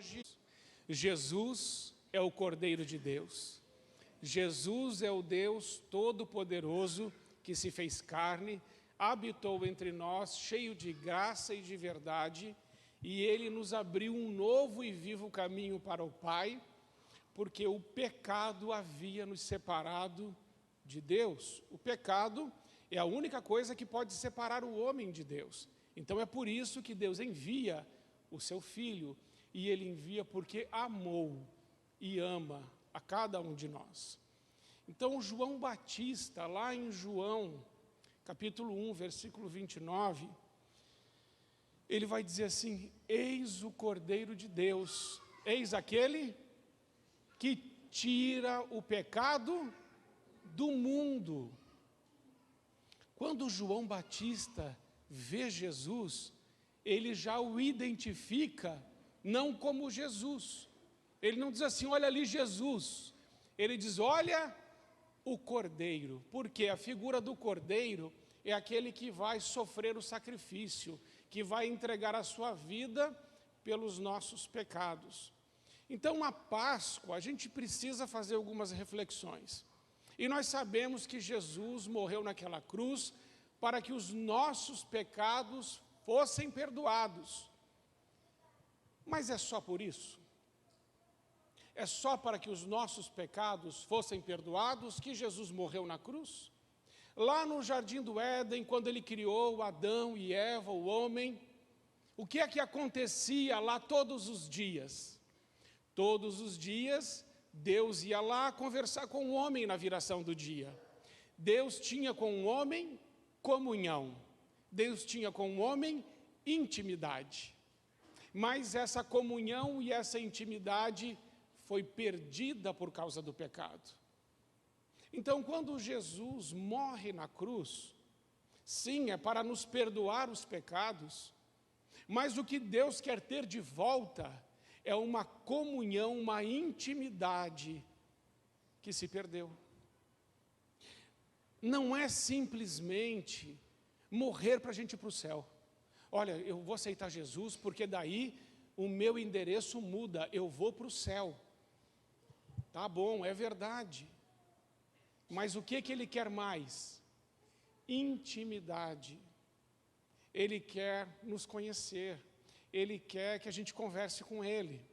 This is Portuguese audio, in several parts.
hoje. Jesus é o Cordeiro de Deus. Jesus é o Deus Todo-Poderoso que se fez carne, habitou entre nós, cheio de graça e de verdade, e Ele nos abriu um novo e vivo caminho para o Pai, porque o pecado havia nos separado de Deus. O pecado é a única coisa que pode separar o homem de Deus. Então é por isso que Deus envia o seu Filho, e Ele envia porque amou e ama a cada um de nós. Então João Batista, lá em João, capítulo 1, versículo 29, ele vai dizer assim: eis o Cordeiro de Deus, eis aquele que tira o pecado do mundo. Quando João Batista vê Jesus, ele já o identifica não como Jesus. Ele não diz assim, olha ali Jesus. Ele diz, olha o Cordeiro. Porque a figura do Cordeiro é aquele que vai sofrer o sacrifício, que vai entregar a sua vida pelos nossos pecados. Então, a Páscoa, a gente precisa fazer algumas reflexões. E nós sabemos que Jesus morreu naquela cruz para que os nossos pecados fossem perdoados. Mas é só por isso? É só para que os nossos pecados fossem perdoados que Jesus morreu na cruz? Lá no Jardim do Éden, quando Ele criou Adão e Eva, o homem, o que é que acontecia lá todos os dias? Todos os dias, Deus ia lá conversar com o homem na viração do dia. Deus tinha com o homem comunhão. Deus tinha com o homem intimidade. Mas essa comunhão e essa intimidade foi perdida por causa do pecado. Então, quando Jesus morre na cruz, sim, é para nos perdoar os pecados, mas o que Deus quer ter de volta é uma comunhão, uma intimidade que se perdeu. Não é simplesmente morrer para a gente ir para o céu. Olha, eu vou aceitar Jesus porque daí o meu endereço muda, eu vou para o céu. Tá bom, é verdade. Mas o que Ele quer mais? Intimidade. Ele quer nos conhecer. Ele quer que a gente converse com Ele.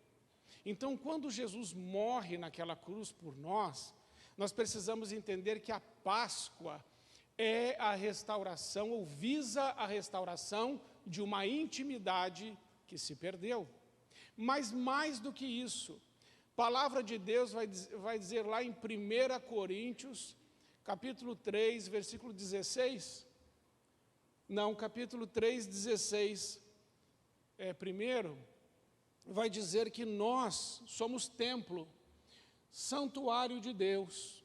Então, quando Jesus morre naquela cruz por nós, nós precisamos entender que a Páscoa é a restauração, ou visa a restauração de uma intimidade que se perdeu. Mas mais do que isso, a palavra de Deus vai dizer lá em 1 Coríntios, capítulo 3, versículo 16, não, capítulo 3, 16, primeiro, vai dizer que nós somos templo, santuário de Deus.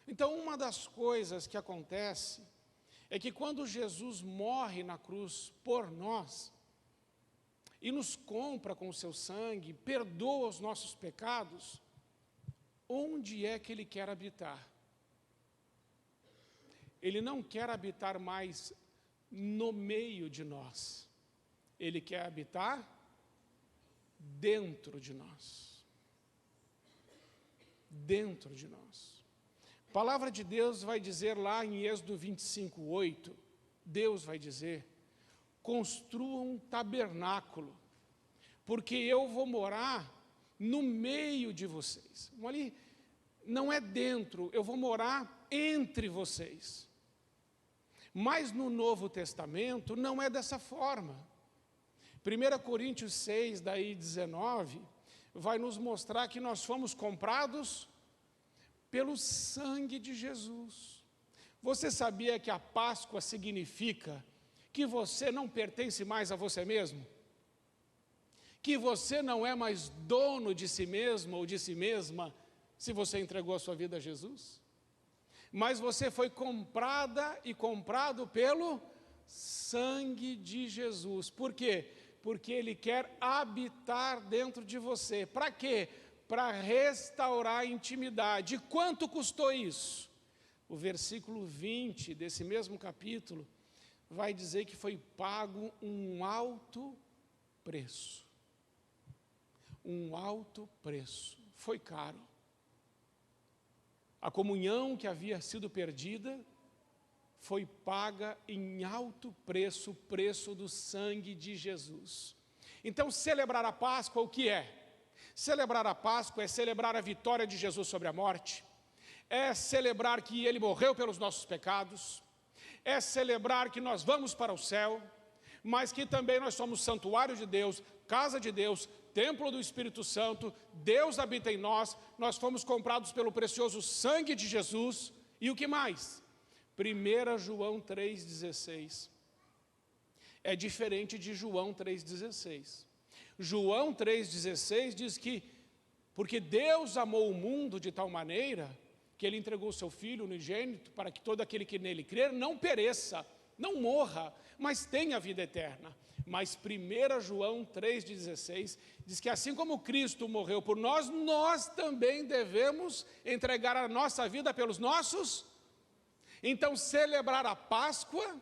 Então, uma das coisas que acontece é que quando Jesus morre na cruz por nós e nos compra com o seu sangue, perdoa os nossos pecados, onde é que Ele quer habitar? Ele não quer habitar mais no meio de nós. Ele quer habitar dentro de nós. Dentro de nós. A palavra de Deus vai dizer lá em Êxodo 25, 8, Deus vai dizer, construam um tabernáculo, porque eu vou morar no meio de vocês. Ali não é dentro, eu vou morar entre vocês. Mas no Novo Testamento não é dessa forma. 1 Coríntios 6, daí 19, vai nos mostrar que nós fomos comprados pelo sangue de Jesus. Você sabia que a Páscoa significa que você não pertence mais a você mesmo? Que você não é mais dono de si mesmo ou de si mesma se você entregou a sua vida a Jesus? Mas você foi comprada e comprado pelo sangue de Jesus. Por quê? Porque Ele quer habitar dentro de você. Para quê? Para restaurar a intimidade. Quanto custou isso? O versículo 20 desse mesmo capítulo vai dizer que foi pago um alto preço. um alto preço. Foi caro. A comunhão que havia sido perdida foi paga em alto preço, o preço do sangue de Jesus. Então, celebrar a Páscoa, o que é? Celebrar a Páscoa é celebrar a vitória de Jesus sobre a morte, é celebrar que Ele morreu pelos nossos pecados, é celebrar que nós vamos para o céu, mas que também nós somos santuário de Deus, casa de Deus, templo do Espírito Santo, Deus habita em nós, nós fomos comprados pelo precioso sangue de Jesus. E o que mais? 1 João 3,16 é diferente de João 3,16. João 3,16 diz que, porque Deus amou o mundo de tal maneira, que Ele entregou o seu Filho unigênito, para que todo aquele que nele crer não pereça, não morra, mas tenha vida eterna. Mas 1 João 3,16 diz que assim como Cristo morreu por nós, nós também devemos entregar a nossa vida pelos nossos. Então, celebrar a Páscoa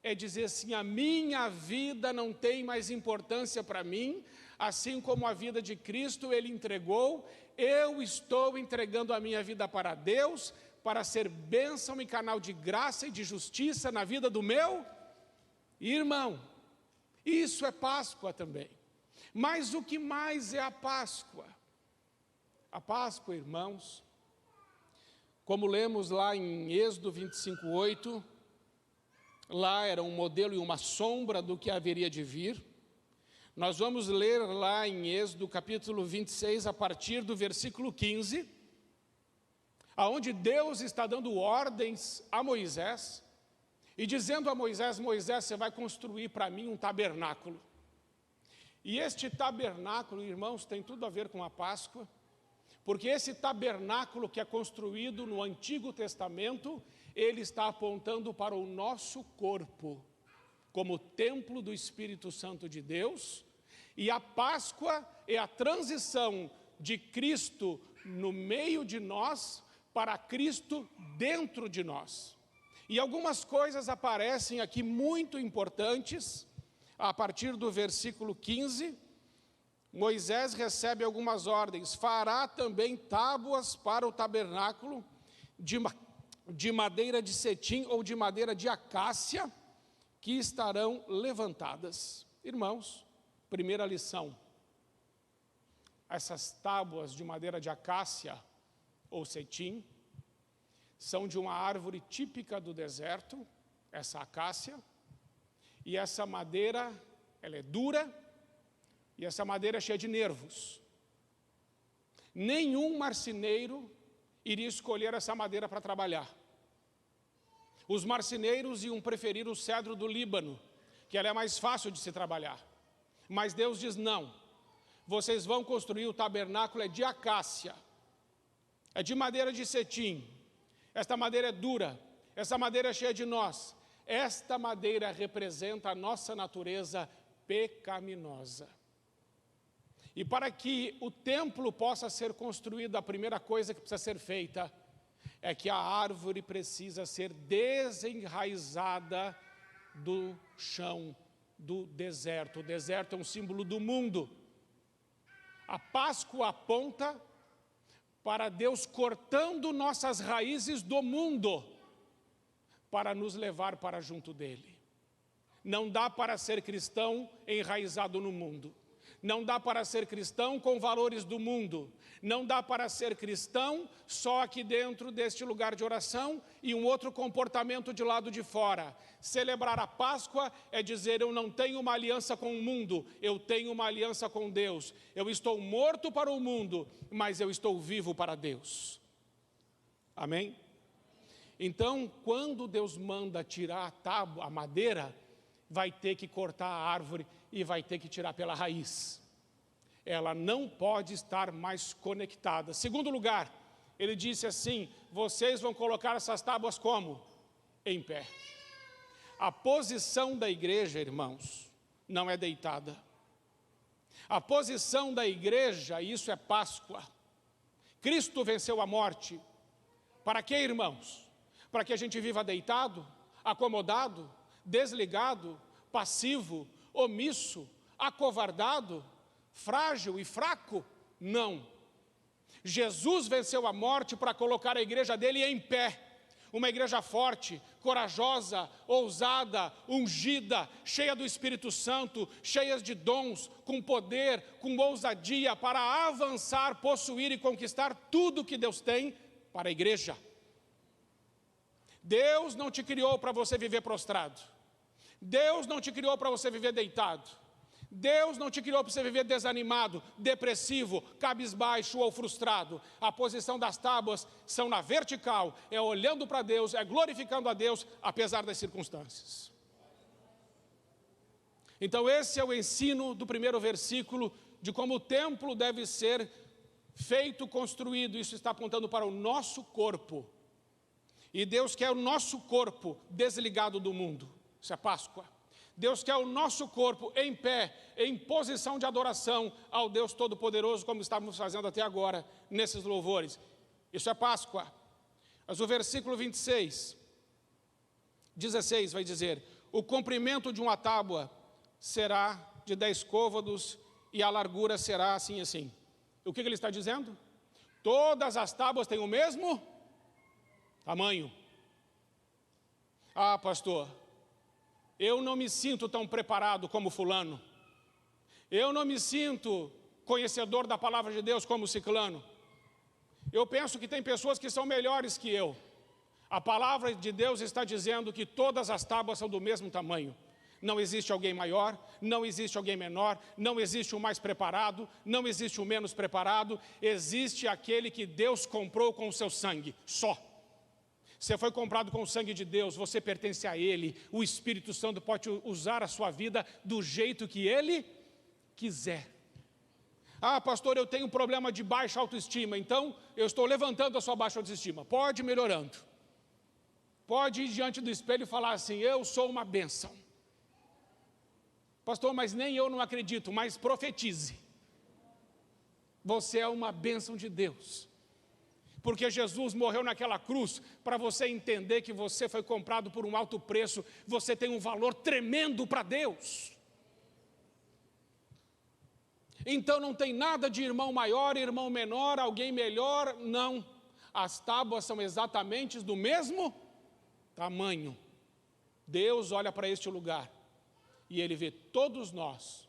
é dizer assim, a minha vida não tem mais importância para mim, assim como a vida de Cristo Ele entregou, eu estou entregando a minha vida para Deus, para ser bênção e canal de graça e de justiça na vida do meu irmão. Isso é Páscoa também. Mas o que mais é a Páscoa? A Páscoa, irmãos, como lemos lá em Êxodo 25:8, lá era um modelo e uma sombra do que haveria de vir. Nós vamos ler lá em Êxodo capítulo 26, a partir do versículo 15, aonde Deus está dando ordens a Moisés, e dizendo a Moisés, Moisés, você vai construir para mim um tabernáculo. E este tabernáculo, irmãos, tem tudo a ver com a Páscoa, porque esse tabernáculo que é construído no Antigo Testamento, ele está apontando para o nosso corpo, como templo do Espírito Santo de Deus, e a Páscoa é a transição de Cristo no meio de nós para Cristo dentro de nós. E algumas coisas aparecem aqui muito importantes. A partir do versículo 15, Moisés recebe algumas ordens. Fará também tábuas para o tabernáculo de madeira de cetim ou de madeira de acácia, que estarão levantadas. Irmãos, primeira lição. Essas tábuas de madeira de acácia ou cetim são de uma árvore típica do deserto, essa acácia, e essa madeira, ela é dura, e essa madeira é cheia de nervos. Nenhum marceneiro iria escolher essa madeira para trabalhar. Os marceneiros iam preferir o cedro do Líbano, que ela é mais fácil de se trabalhar. Mas Deus diz, não, vocês vão construir o tabernáculo, é de acácia, é de madeira de cetim. Esta madeira é dura, essa madeira é cheia de nós. Esta madeira representa a nossa natureza pecaminosa. E para que o templo possa ser construído, a primeira coisa que precisa ser feita é que a árvore precisa ser desenraizada do chão do deserto. O deserto é um símbolo do mundo. A Páscoa aponta para Deus cortando nossas raízes do mundo, para nos levar para junto dEle. Não dá para ser cristão enraizado no mundo. Não dá para ser cristão com valores do mundo. Não dá para ser cristão só aqui dentro deste lugar de oração e um outro comportamento de lado de fora. Celebrar a Páscoa é dizer, eu não tenho uma aliança com o mundo, eu tenho uma aliança com Deus. Eu estou morto para o mundo, mas eu estou vivo para Deus. Amém? Então, quando Deus manda tirar a tábua, a madeira, vai ter que cortar a árvore e vai ter que tirar pela raiz. Ela não pode estar mais conectada. Segundo lugar, ele disse assim, vocês vão colocar essas tábuas como? Em pé. A posição da igreja, irmãos, não é deitada. A posição da igreja, isso é Páscoa. Cristo venceu a morte. Para quê, irmãos? Para que a gente viva deitado, acomodado, desligado, passivo, omisso, acovardado? frágil e fraco? Não. Jesus venceu a morte para colocar a igreja dele em pé. Uma igreja forte, corajosa, ousada, ungida, cheia do Espírito Santo, cheia de dons, com poder, com ousadia para avançar, possuir e conquistar tudo que Deus tem para a igreja. Deus não te criou para você viver prostrado. Deus não te criou para você viver deitado. Deus não te criou para você viver desanimado, depressivo, cabisbaixo ou frustrado. A posição das tábuas são na vertical, é olhando para Deus, é glorificando a Deus, apesar das circunstâncias. Então esse é o ensino do primeiro versículo, de como o templo deve ser feito, construído. Isso está apontando para o nosso corpo. E Deus quer o nosso corpo desligado do mundo. Isso é Páscoa. Deus quer o nosso corpo em pé, em posição de adoração ao Deus Todo-Poderoso, como estávamos fazendo até agora, nesses louvores. Isso é Páscoa. Mas o versículo 16 vai dizer: o comprimento de uma tábua será de 10 côvados e a largura será assim e assim. O que ele está dizendo? Todas as tábuas têm o mesmo tamanho. Ah, pastor, eu não me sinto tão preparado como fulano. Eu não me sinto conhecedor da palavra de Deus como ciclano. Eu penso que tem pessoas que são melhores que eu. A palavra de Deus está dizendo que todas as tábuas são do mesmo tamanho. Não existe alguém maior, não existe alguém menor, não existe o mais preparado, não existe o menos preparado. Existe aquele que Deus comprou com o seu sangue, só. Você foi comprado com o sangue de Deus, você pertence a Ele. O Espírito Santo pode usar a sua vida do jeito que Ele quiser. Ah, pastor, eu tenho um problema de baixa autoestima, então eu estou levantando a sua baixa autoestima. Pode ir melhorando. Pode ir diante do espelho e falar assim: eu sou uma bênção. Pastor, mas nem eu não acredito, mas profetize. Você é uma bênção de Deus. Porque Jesus morreu naquela cruz para você entender que você foi comprado por um alto preço, você tem um valor tremendo para Deus. Então não tem nada de irmão maior, irmão menor, alguém melhor, não. As tábuas são exatamente do mesmo tamanho. Deus olha para este lugar e Ele vê todos nós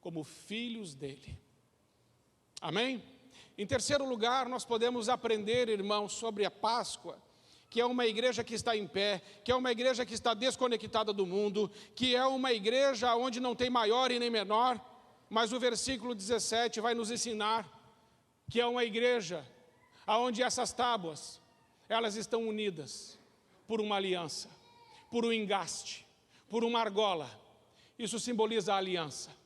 como filhos dEle. Amém? Em terceiro lugar, nós podemos aprender, irmãos, sobre a Páscoa, que é uma igreja que está em pé, que é uma igreja que está desconectada do mundo, que é uma igreja onde não tem maior e nem menor, mas o versículo 17 vai nos ensinar que é uma igreja onde essas tábuas, elas estão unidas por uma aliança, por um engaste, por uma argola. Isso simboliza a aliança.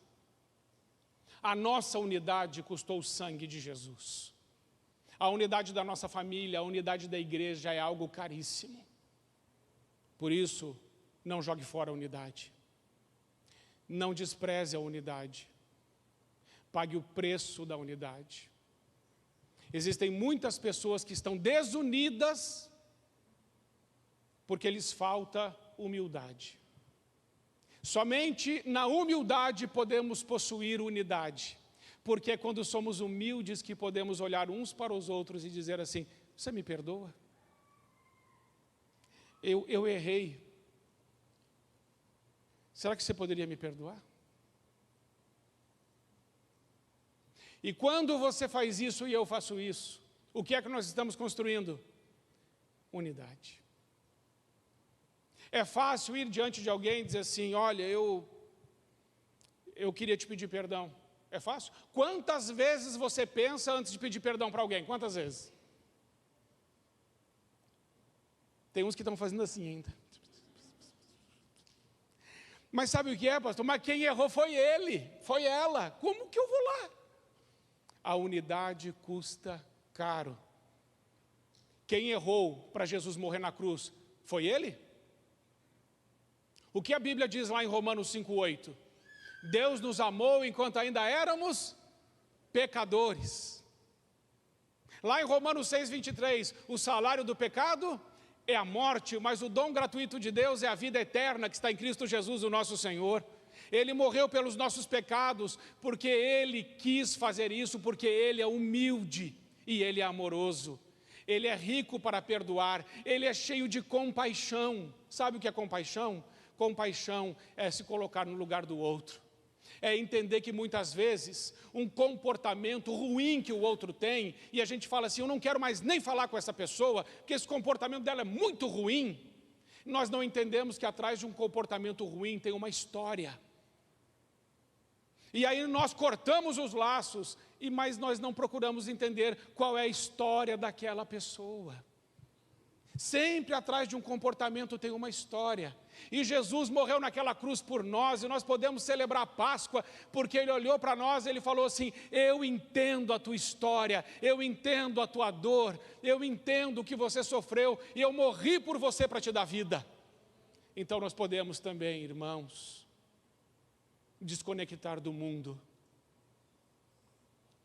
A nossa unidade custou o sangue de Jesus. A unidade da nossa família, a unidade da igreja é algo caríssimo. Por isso, não jogue fora a unidade. Não despreze a unidade. Pague o preço da unidade. Existem muitas pessoas que estão desunidas porque lhes falta humildade. Somente na humildade podemos possuir unidade, porque é quando somos humildes que podemos olhar uns para os outros e dizer assim: você me perdoa? Eu errei. Será que você poderia me perdoar? E quando você faz isso e eu faço isso, o que é que nós estamos construindo? Unidade. É fácil ir diante de alguém e dizer assim: olha, eu queria te pedir perdão. É fácil? Quantas vezes você pensa antes de pedir perdão para alguém? Quantas vezes? Tem uns que estão fazendo assim ainda. Mas sabe o que é, pastor? Mas quem errou foi ele, foi ela. Como que eu vou lá? A unidade custa caro. Quem errou para Jesus morrer na cruz foi ele? O que a Bíblia diz lá em Romanos 5,8? Deus nos amou enquanto ainda éramos pecadores. Lá em Romanos 6,23, o salário do pecado é a morte, mas o dom gratuito de Deus é a vida eterna que está em Cristo Jesus, o nosso Senhor. Ele morreu pelos nossos pecados, porque Ele quis fazer isso, porque Ele é humilde e Ele é amoroso. Ele é rico para perdoar, Ele é cheio de compaixão. Sabe o que é compaixão? Compaixão é se colocar no lugar do outro. É entender que muitas vezes um comportamento ruim que o outro tem, e a gente fala assim, eu não quero mais nem falar com essa pessoa, porque esse comportamento dela é muito ruim. Nós não entendemos que atrás de um comportamento ruim tem uma história. E aí nós cortamos os laços, mas nós não procuramos entender qual é a história daquela pessoa. Sempre atrás de um comportamento tem uma história. E Jesus morreu naquela cruz por nós, e nós podemos celebrar a Páscoa, porque Ele olhou para nós e Ele falou assim, eu entendo a tua história, eu entendo a tua dor, eu entendo o que você sofreu, e eu morri por você para te dar vida. Então nós podemos também, irmãos, desconectar do mundo,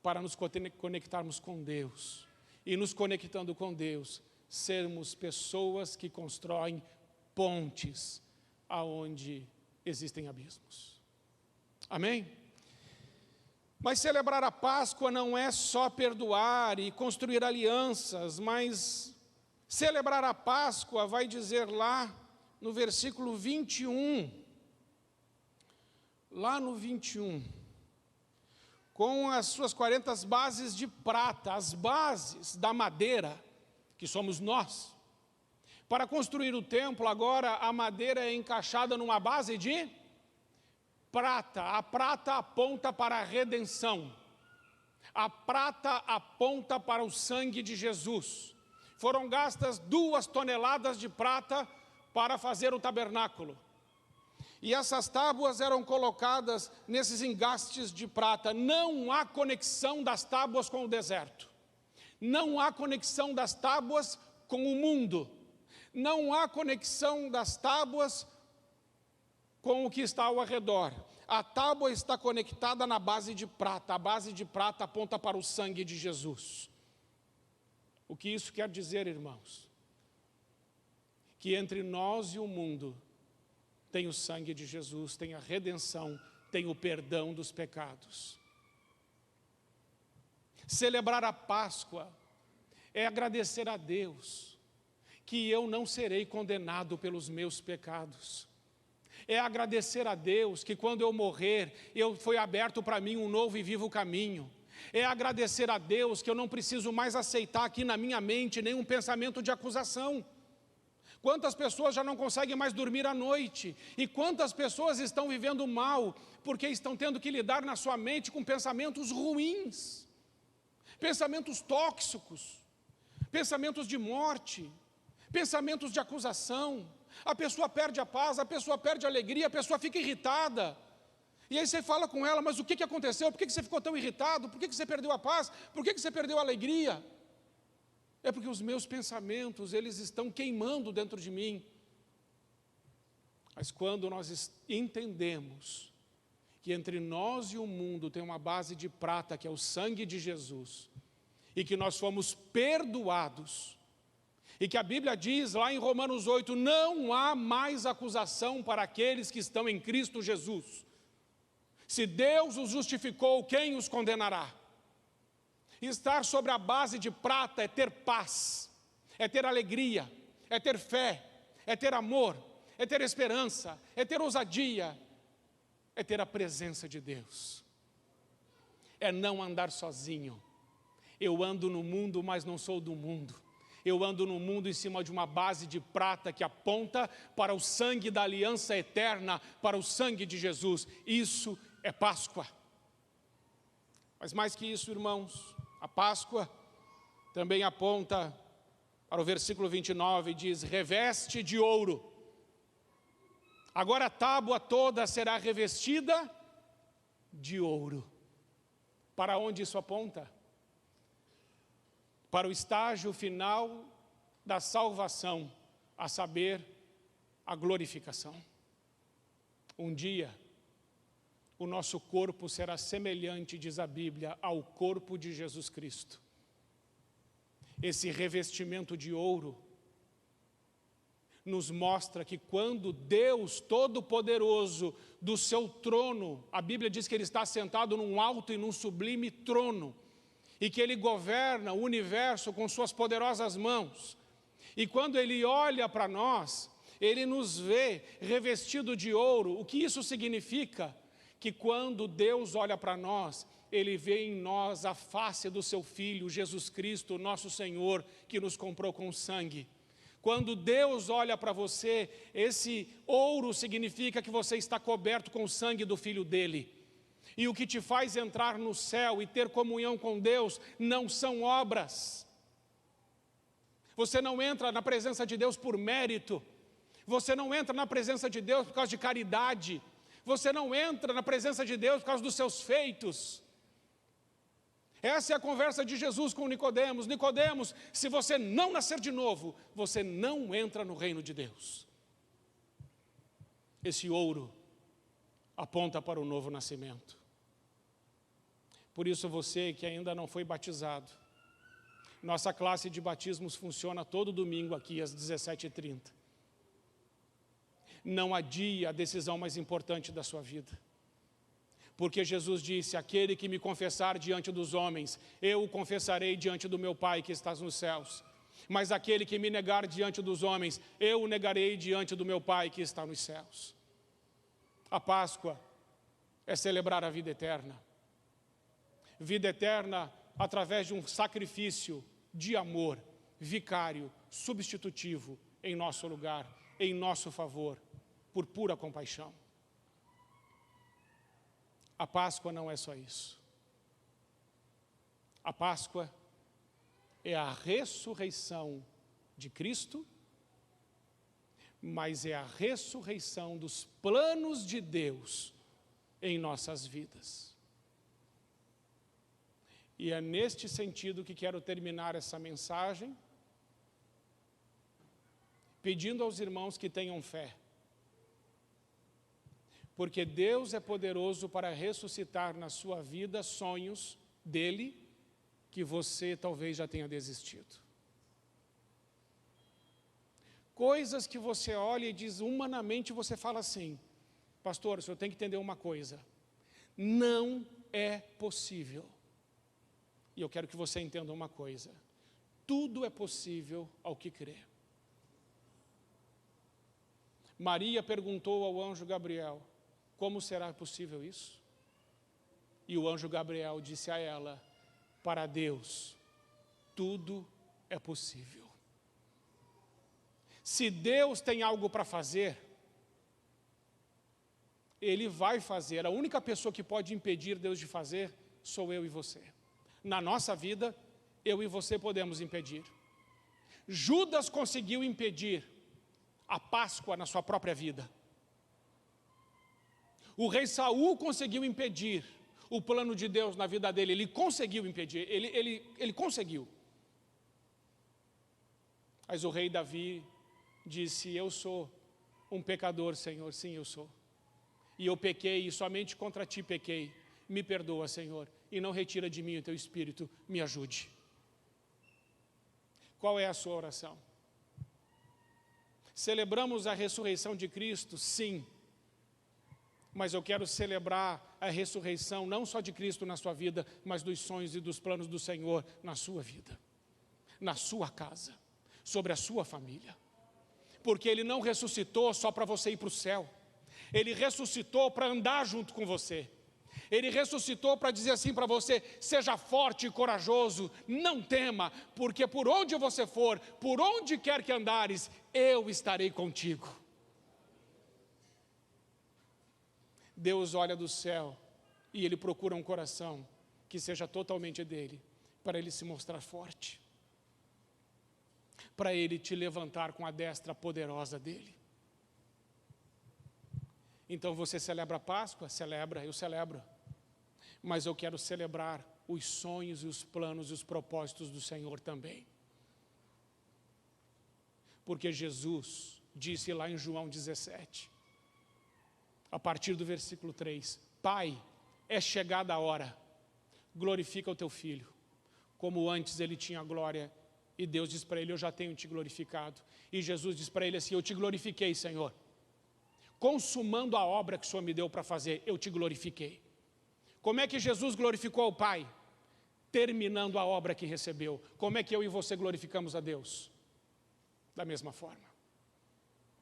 para nos conectarmos com Deus, e nos conectando com Deus, sermos pessoas que constroem pontes aonde existem abismos. Amém? Mas celebrar a Páscoa não é só perdoar e construir alianças, mas celebrar a Páscoa vai dizer lá no versículo 21, lá no 21, com as suas 40 bases de prata, as bases da madeira, que somos nós. Para construir o templo, agora a madeira é encaixada numa base de prata. A prata aponta para a redenção. A prata aponta para o sangue de Jesus. Foram gastas 2 toneladas de prata para fazer o tabernáculo. E essas tábuas eram colocadas nesses engastes de prata. Não há conexão das tábuas com o deserto. Não há conexão das tábuas com o mundo. Não há conexão das tábuas com o que está ao redor. A tábua está conectada na base de prata. A base de prata aponta para o sangue de Jesus. O que isso quer dizer, irmãos? Que entre nós e o mundo tem o sangue de Jesus, tem a redenção, tem o perdão dos pecados. Celebrar a Páscoa é agradecer a Deus que eu não serei condenado pelos meus pecados. É agradecer a Deus que quando eu morrer, foi aberto para mim um novo e vivo caminho. É agradecer a Deus que eu não preciso mais aceitar aqui na minha mente nenhum pensamento de acusação. Quantas pessoas já não conseguem mais dormir à noite? E quantas pessoas estão vivendo mal porque estão tendo que lidar na sua mente com pensamentos ruins, pensamentos tóxicos, pensamentos de morte, pensamentos de acusação. A pessoa perde a paz, a pessoa perde a alegria, a pessoa fica irritada. E aí você fala com ela, mas o que aconteceu? Por que você ficou tão irritado? Por que você perdeu a paz? Por que você perdeu a alegria? É porque os meus pensamentos, eles estão queimando dentro de mim. Mas quando nós entendemos que entre nós e o mundo tem uma base de prata, que é o sangue de Jesus, e que nós fomos perdoados, e que a Bíblia diz lá em Romanos 8, não há mais acusação para aqueles que estão em Cristo Jesus. Se Deus os justificou, quem os condenará? Estar sobre a base de prata é ter paz, é ter alegria, é ter fé, é ter amor, é ter esperança, é ter ousadia, é ter a presença de Deus. É não andar sozinho. Eu ando no mundo, mas não sou do mundo. Eu ando no mundo em cima de uma base de prata que aponta para o sangue da aliança eterna, para o sangue de Jesus. Isso é Páscoa. Mas mais que isso, irmãos, a Páscoa também aponta para o versículo 29, diz, reveste de ouro. Agora a tábua toda será revestida de ouro. Para onde isso aponta? Para o estágio final da salvação, a saber, a glorificação. Um dia, o nosso corpo será semelhante, diz a Bíblia, ao corpo de Jesus Cristo. Esse revestimento de ouro nos mostra que quando Deus Todo-Poderoso, do seu trono, a Bíblia diz que Ele está sentado num alto e num sublime trono, e que Ele governa o universo com suas poderosas mãos. E quando Ele olha para nós, Ele nos vê revestido de ouro. O que isso significa? Que quando Deus olha para nós, Ele vê em nós a face do seu Filho, Jesus Cristo, nosso Senhor, que nos comprou com sangue. Quando Deus olha para você, esse ouro significa que você está coberto com o sangue do Filho dele. E o que te faz entrar no céu e ter comunhão com Deus não são obras. Você não entra na presença de Deus por mérito. Você não entra na presença de Deus por causa de caridade. Você não entra na presença de Deus por causa dos seus feitos. Essa é a conversa de Jesus com Nicodemos. Nicodemos, se você não nascer de novo, você não entra no reino de Deus. Esse ouro aponta para o novo nascimento. Por isso você que ainda não foi batizado, nossa classe de batismos funciona todo domingo aqui às 17h30. Não adie a decisão mais importante da sua vida. Porque Jesus disse, aquele que me confessar diante dos homens, eu o confessarei diante do meu Pai que está nos céus. Mas aquele que me negar diante dos homens, eu o negarei diante do meu Pai que está nos céus. A Páscoa é celebrar a vida eterna. Vida eterna através de um sacrifício de amor, vicário, substitutivo, em nosso lugar, em nosso favor, por pura compaixão. A Páscoa não é só isso. A Páscoa é a ressurreição de Cristo, mas é a ressurreição dos planos de Deus em nossas vidas. E é neste sentido que quero terminar essa mensagem, pedindo aos irmãos que tenham fé. Porque Deus é poderoso para ressuscitar na sua vida sonhos dele que você talvez já tenha desistido. Coisas que você olha e diz humanamente, você fala assim, pastor, o senhor tem que entender uma coisa, não é possível. E eu quero que você entenda uma coisa, tudo é possível ao que crê. Maria perguntou ao anjo Gabriel, como será possível isso? E o anjo Gabriel disse a ela, para Deus, tudo é possível. Se Deus tem algo para fazer, Ele vai fazer. A única pessoa que pode impedir Deus de fazer, sou eu e você. Na nossa vida, eu e você podemos impedir. Judas conseguiu impedir a Páscoa na sua própria vida. O rei Saul conseguiu impedir o plano de Deus na vida dele. Ele conseguiu impedir, ele conseguiu. Mas o rei Davi disse, eu sou um pecador, Senhor, sim, eu sou. E eu pequei, e somente contra ti pequei. Me perdoa, Senhor, e não retira de mim o teu Espírito, me ajude. Qual é a sua oração? Celebramos a ressurreição de Cristo? Sim. Mas eu quero celebrar a ressurreição não só de Cristo na sua vida, mas dos sonhos e dos planos do Senhor na sua vida, na sua casa, sobre a sua família. Porque Ele não ressuscitou só para você ir para o céu. Ele ressuscitou para andar junto com você. Ele ressuscitou para dizer assim para você, seja forte e corajoso, não tema, porque por onde você for, por onde quer que andares, eu estarei contigo. Deus olha do céu e Ele procura um coração que seja totalmente dele, para Ele se mostrar forte, para Ele te levantar com a destra poderosa dEle. Então você celebra a Páscoa? Celebra, eu celebro. Mas eu quero celebrar os sonhos e os planos e os propósitos do Senhor também. Porque Jesus disse lá em João 17, a partir do versículo 3, Pai, é chegada a hora, glorifica o teu Filho, como antes Ele tinha glória E Deus diz para ele, eu já tenho te glorificado. E Jesus diz para ele assim, eu te glorifiquei, Senhor. Consumando a obra que o Senhor me deu para fazer, eu te glorifiquei. Como é que Jesus glorificou ao Pai? Terminando a obra que recebeu. Como é que eu e você glorificamos a Deus? Da mesma forma.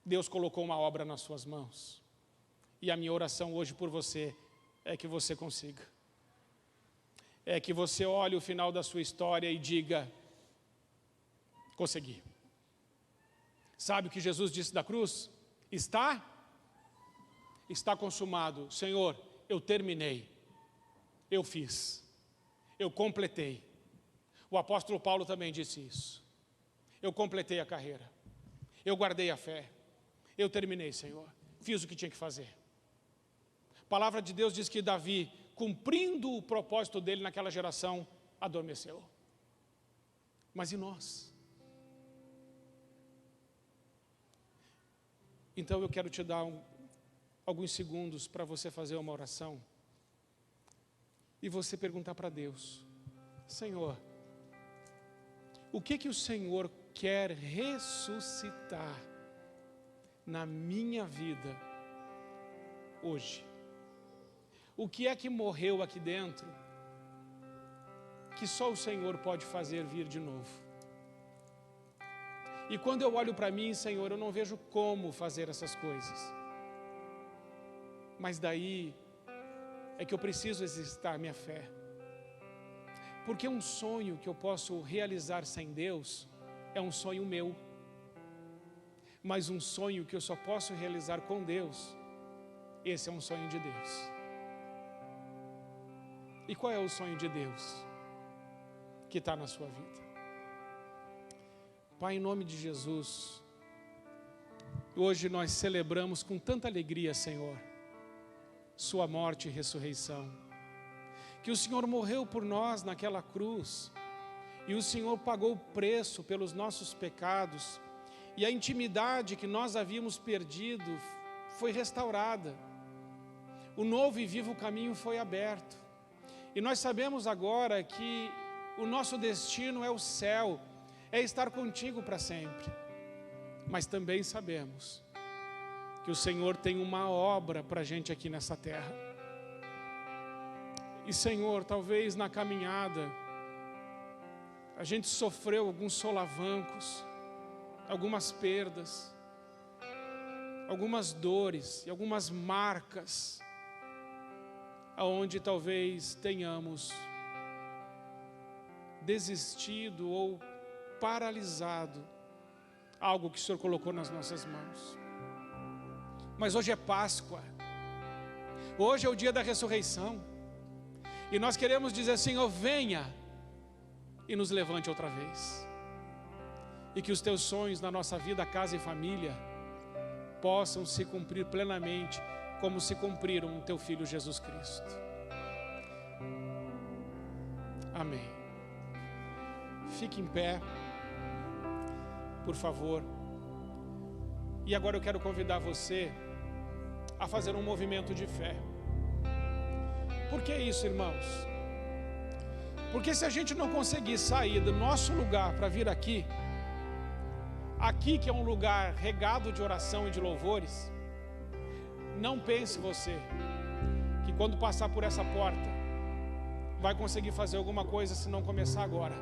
Deus colocou uma obra nas suas mãos. E a minha oração hoje por você é que você consiga. É que você olhe o final da sua história e diga, consegui. Sabe o que Jesus disse da cruz? Está consumado. Senhor, eu terminei. Eu fiz. Eu completei. O apóstolo Paulo também disse isso. Eu completei a carreira. Eu guardei a fé. Eu terminei, Senhor. Fiz o que tinha que fazer. A palavra de Deus diz que Davi, cumprindo o propósito dele naquela geração, adormeceu. Mas e nós? Então eu quero te dar alguns segundos para você fazer uma oração e você perguntar para Deus, Senhor, o que o Senhor quer ressuscitar na minha vida hoje? O que é que morreu aqui dentro que só o Senhor pode fazer vir de novo? E quando eu olho para mim, Senhor, eu não vejo como fazer essas coisas. Mas daí é que eu preciso exercitar minha fé. Porque um sonho que eu posso realizar sem Deus é um sonho meu. Mas um sonho que eu só posso realizar com Deus, esse é um sonho de Deus. E qual é o sonho de Deus que está na sua vida? Pai, em nome de Jesus, hoje nós celebramos com tanta alegria, Senhor, sua morte e ressurreição. Que o Senhor morreu por nós naquela cruz, e o Senhor pagou o preço pelos nossos pecados, e a intimidade que nós havíamos perdido foi restaurada. O novo e vivo caminho foi aberto. E nós sabemos agora que o nosso destino é o céu, é estar contigo para sempre. Mas também sabemos que o Senhor tem uma obra para a gente aqui nessa terra. E Senhor, talvez na caminhada a gente sofreu alguns solavancos, algumas perdas, algumas dores e algumas marcas, aonde talvez tenhamos desistido ou paralisado algo que o Senhor colocou nas nossas mãos. Mas hoje é Páscoa, hoje é o dia da ressurreição, e nós queremos dizer, Senhor, venha e nos levante outra vez, e que os teus sonhos na nossa vida, casa e família, possam se cumprir plenamente, como se cumpriram no teu Filho Jesus Cristo. Amém. Fique em pé, por favor. E agora eu quero convidar você a fazer um movimento de fé. Por que isso, irmãos? Porque se a gente não conseguir sair do nosso lugar para vir aqui que é um lugar regado de oração e de louvores, não pense você que quando passar por essa porta vai conseguir fazer alguma coisa se não começar agora.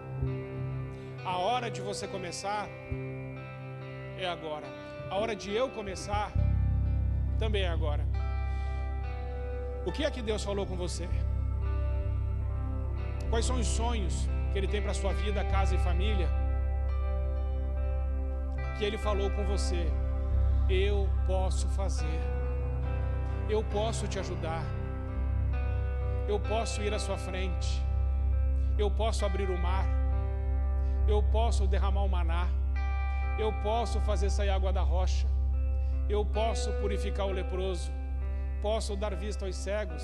A hora de você começar é agora. A hora de eu começar também é agora. O que é que Deus falou com você? Quais são os sonhos que Ele tem para a sua vida, casa e família? Que Ele falou com você, eu posso fazer, eu posso te ajudar, eu posso ir à sua frente, eu posso abrir o mar, eu posso derramar o maná, eu posso fazer sair água da rocha, eu posso purificar o leproso, posso dar vista aos cegos,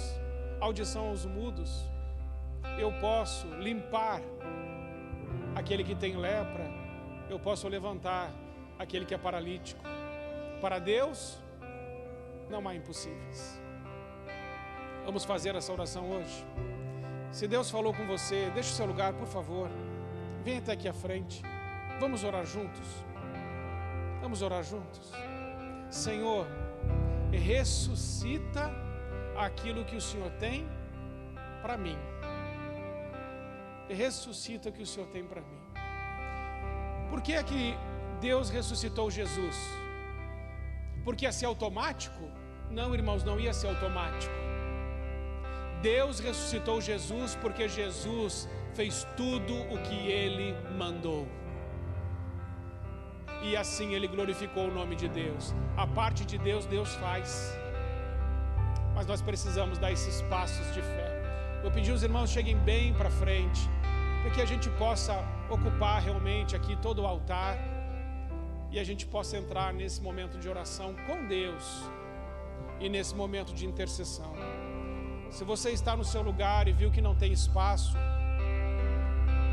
audição aos mudos, eu posso limpar aquele que tem lepra, eu posso levantar aquele que é paralítico. Para Deus não há impossíveis. Vamos fazer essa oração hoje. Se Deus falou com você, deixe o seu lugar, por favor. Venha até aqui à frente. Vamos orar juntos? Vamos orar juntos? Senhor, ressuscita aquilo que o Senhor tem para mim. Ressuscita o que o Senhor tem para mim. Por que é que Deus ressuscitou Jesus? Porque ia ser automático? Não, irmãos, não ia ser automático. Deus ressuscitou Jesus porque Jesus fez tudo o que Ele mandou. E assim Ele glorificou o nome de Deus. A parte de Deus, Deus faz. Mas nós precisamos dar esses passos de fé. Eu pedi aos irmãos cheguem bem para frente, para que a gente possa ocupar realmente aqui todo o altar e a gente possa entrar nesse momento de oração com Deus e nesse momento de intercessão. Se você está no seu lugar e viu que não tem espaço,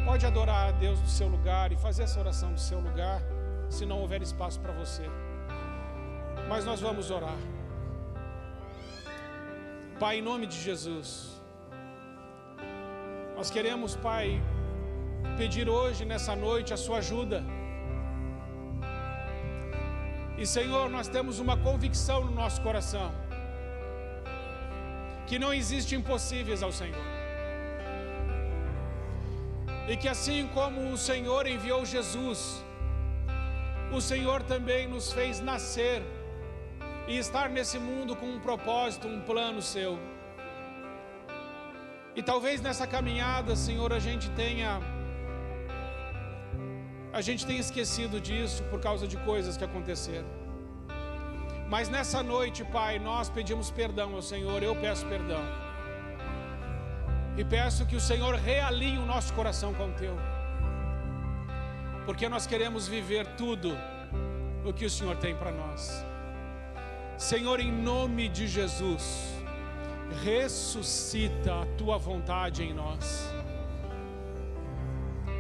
pode adorar a Deus do seu lugar e fazer essa oração do seu lugar, se não houver espaço para você. Mas nós vamos orar. Pai, em nome de Jesus, nós queremos, Pai, pedir hoje, nessa noite, a sua ajuda. E, Senhor, nós temos uma convicção no nosso coração, que não existe impossíveis ao Senhor. E que assim como o Senhor enviou Jesus, o Senhor também nos fez nascer e estar nesse mundo com um propósito, um plano seu. E talvez nessa caminhada, Senhor, a gente tenha esquecido disso por causa de coisas que aconteceram. Mas nessa noite, Pai, nós pedimos perdão ao Senhor, eu peço perdão. E peço que o Senhor realinhe o nosso coração com o teu. Porque nós queremos viver tudo o que o Senhor tem para nós. Senhor, em nome de Jesus, ressuscita a tua vontade em nós.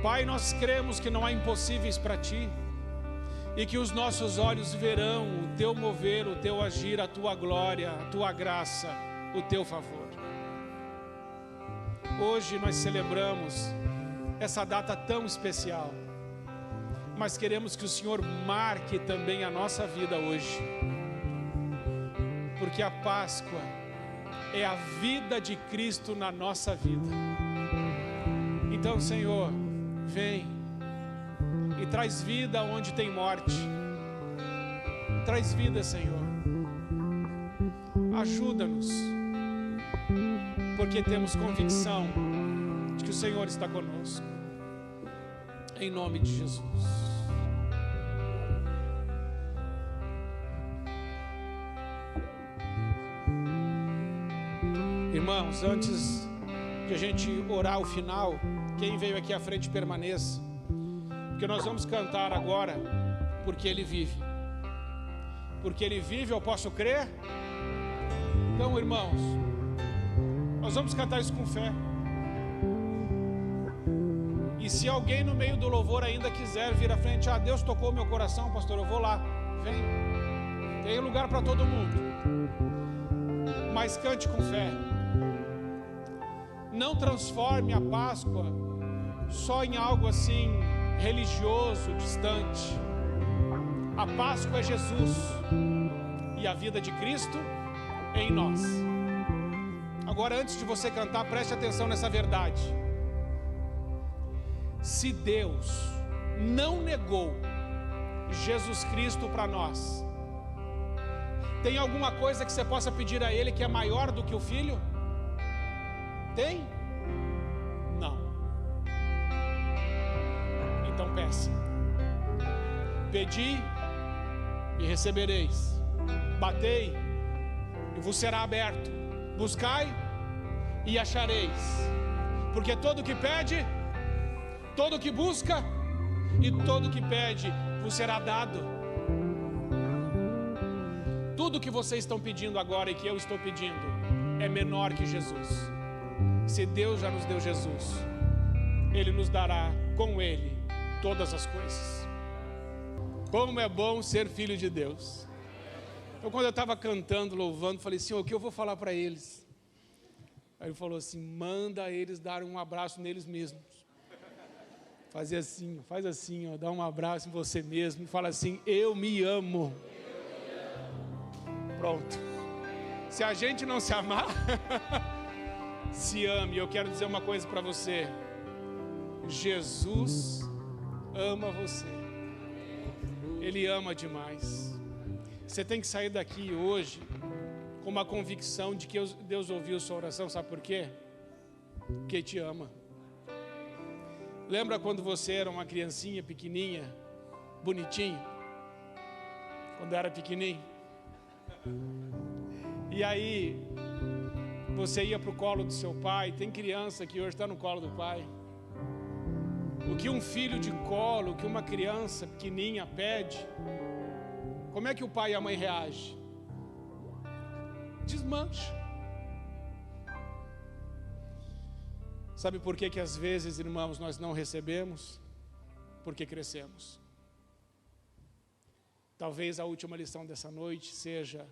Pai, nós cremos que não há impossíveis para ti e que os nossos olhos verão o teu mover, o teu agir, a tua glória, a tua graça, o teu favor. Hoje nós celebramos essa data tão especial, mas queremos que o Senhor marque também a nossa vida hoje, porque a Páscoa é a vida de Cristo na nossa vida. Então, Senhor, vem e traz vida onde tem morte. Traz vida, Senhor. Ajuda-nos, porque temos convicção de que o Senhor está conosco. Em nome de Jesus. Irmãos, antes de a gente orar o final, quem veio aqui à frente permaneça, porque nós vamos cantar agora, porque Ele vive. Porque Ele vive, eu posso crer? Então, irmãos, nós vamos cantar isso com fé. E se alguém no meio do louvor ainda quiser vir à frente, Deus tocou meu coração, pastor, eu vou lá, vem. Tem lugar para todo mundo, mas cante com fé. Não transforme a Páscoa só em algo assim religioso, distante. A Páscoa é Jesus e a vida de Cristo em nós. Agora, antes de você cantar, preste atenção nessa verdade. Se Deus não negou Jesus Cristo para nós, tem alguma coisa que você possa pedir a Ele que é maior do que o Filho? Tem? Não. Então peça. Pedi e recebereis. Batei e vos será aberto. Buscai e achareis. Porque todo que pede, todo que busca e todo que pede vos será dado. Tudo que vocês estão pedindo agora e que eu estou pedindo é menor que Jesus. Se Deus já nos deu Jesus, Ele nos dará com Ele todas as coisas. Como é bom ser filho de Deus. Então, quando eu estava cantando, louvando, falei, Senhor, o que eu vou falar para eles? Aí Ele falou assim, manda eles dar um abraço neles mesmos. Faz assim, ó, dá um abraço em você mesmo e fala assim: eu me amo. Pronto. Se a gente não se amar, se ame. Eu quero dizer uma coisa para você: Jesus ama você. Ele ama demais. Você tem que sair daqui hoje com uma convicção de que Deus ouviu sua oração. Sabe por quê? Porque te ama. Lembra quando você era uma criancinha pequenininha, bonitinho? Quando era pequenininho? E aí você ia para o colo do seu pai. Tem criança que hoje está no colo do pai. O que um filho de colo, o que uma criança pequenininha pede, como é que o pai e a mãe reagem? Desmancha. Sabe por que às vezes, irmãos, nós não recebemos? Porque crescemos. Talvez a última lição dessa noite seja: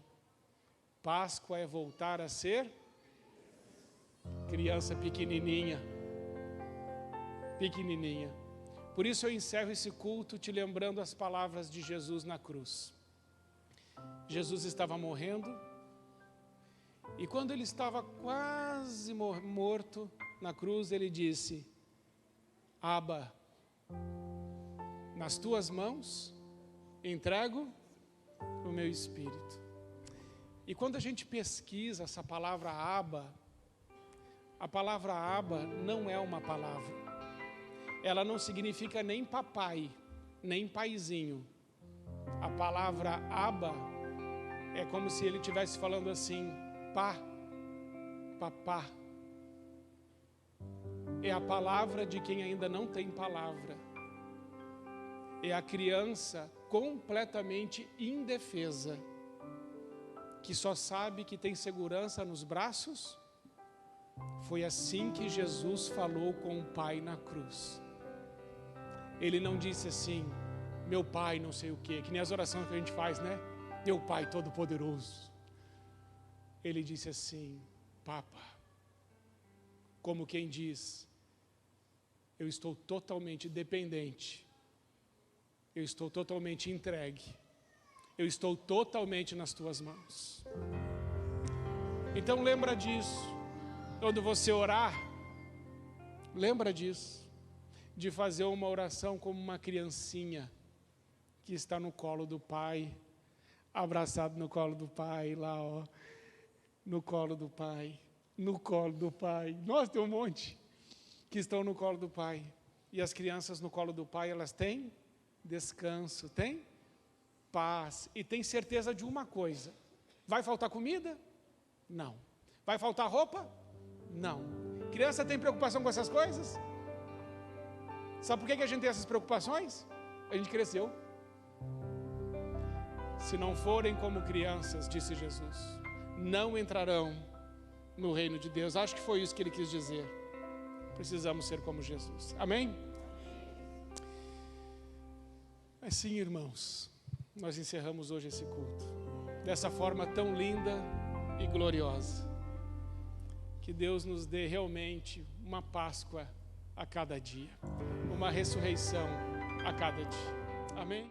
Páscoa é voltar a ser criança pequenininha. Pequenininha. Por isso eu encerro esse culto te lembrando as palavras de Jesus na cruz. Jesus estava morrendo, e quando ele estava quase morto na cruz, ele disse: Abba, nas tuas mãos entrego o meu espírito. E quando a gente pesquisa essa palavra Abba, a palavra Abba não é uma palavra. Ela não significa nem papai, nem paizinho. A palavra Abba é como se ele estivesse falando assim: pá, papá. É a palavra de quem ainda não tem palavra. É a criança completamente indefesa, que só sabe que tem segurança nos braços. Foi assim que Jesus falou com o Pai na cruz. Ele não disse assim: meu Pai não sei o quê, que nem as orações que a gente faz, né? Meu Pai Todo-Poderoso. Ele disse assim: Papa. Como quem diz: eu estou totalmente dependente. Eu estou totalmente entregue. Eu estou totalmente nas tuas mãos. Então lembra disso. Quando você orar, lembra disso. De fazer uma oração como uma criancinha que está no colo do pai, abraçado no colo do pai, lá ó, no colo do pai, no colo do pai. Nossa, tem um monte que estão no colo do pai. E as crianças no colo do pai, elas têm descanso, têm paz e têm certeza de uma coisa: vai faltar comida? Não. Vai faltar roupa? Não. Criança tem preocupação com essas coisas? Sabe por que a gente tem essas preocupações? A gente cresceu. Se não forem como crianças, disse Jesus, não entrarão no reino de Deus. Acho que foi isso que ele quis dizer. Precisamos ser como Jesus. Amém? Assim, irmãos, nós encerramos hoje esse culto dessa forma tão linda e gloriosa. Que Deus nos dê realmente uma Páscoa a cada dia, uma ressurreição a cada dia. Amém?